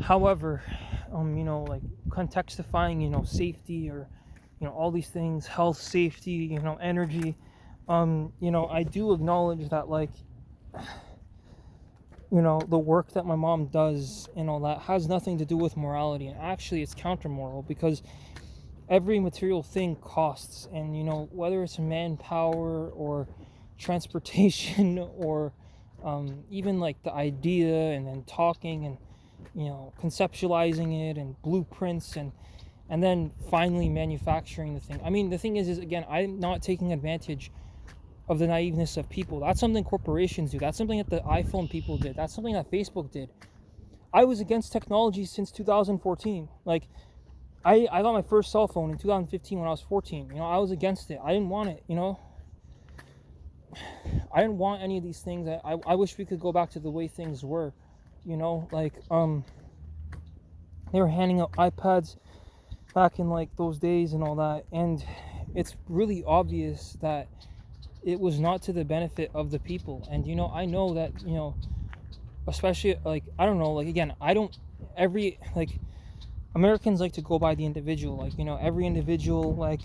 However, like contextifying, safety, or all these things, health, safety, energy. I do acknowledge that, like, the work that my mom does and all that has nothing to do with morality, and actually it's counter moral, because every material thing costs. And whether it's manpower or transportation or even like the idea, and then talking, and conceptualizing it, and blueprints, and then finally manufacturing the thing. I mean, the thing is again, I'm not taking advantage of the naiveness of people. That's something corporations do. That's something that the iPhone people did. That's something that Facebook did. I was against technology since 2014. Like, I got my first cell phone in 2015 when I was 14. I was against it. I didn't want it. I didn't want any of these things. I wish we could go back to the way things were. Like, they were handing out iPads back in like those days and all that, and it's really obvious that it was not to the benefit of the people. And I know that, especially, like, I don't know, like, again, I don't every like Americans like to go by the individual. Like, every individual, like,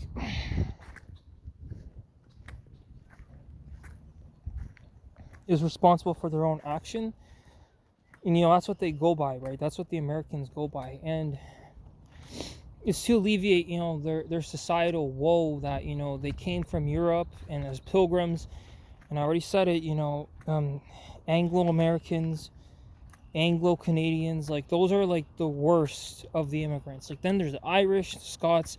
is responsible for their own action. And that's what they go by, right? That's what the Americans go by. And it's to alleviate, their societal woe that, they came from Europe and as pilgrims. And I already said it, Anglo-Americans, Anglo-Canadians, like, those are like the worst of the immigrants. Like, then there's the Irish, the Scots,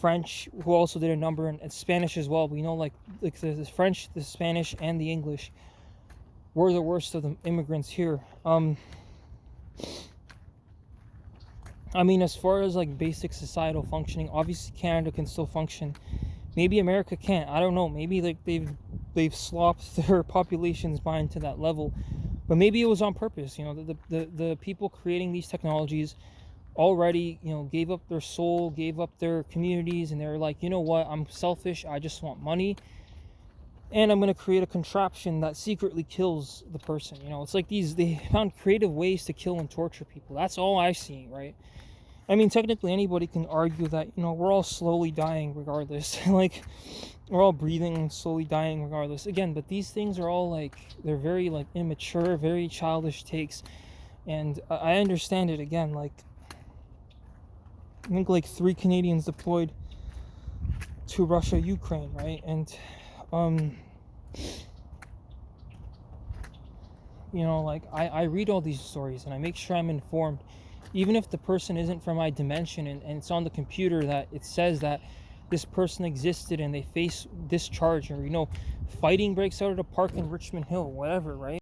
French, who also did a number, and Spanish as well. But like the French, the Spanish, and the English were the worst of the immigrants here. I mean, as far as like basic societal functioning, obviously Canada can still function. Maybe America can't. I don't know. Maybe like they've slopped their population's mind to that level, but maybe it was on purpose. The people creating these technologies already, gave up their soul, gave up their communities, and they're like, what? I'm selfish. I just want money, and I'm going to create a contraption that secretly kills the person. It's like they found creative ways to kill and torture people. That's all I see, right? I mean, technically anybody can argue that, we're all slowly dying regardless. Like, we're all breathing and slowly dying regardless. Again, but these things are all like, they're very like immature, very childish takes. And I understand it. Again, like, I think like 3 Canadians deployed to Russia, Ukraine, right? And like, I read all these stories and I make sure I'm informed, even if the person isn't from my dimension, and it's on the computer that it says that this person existed and they face discharge, or fighting breaks out at a park in Richmond Hill, whatever, right?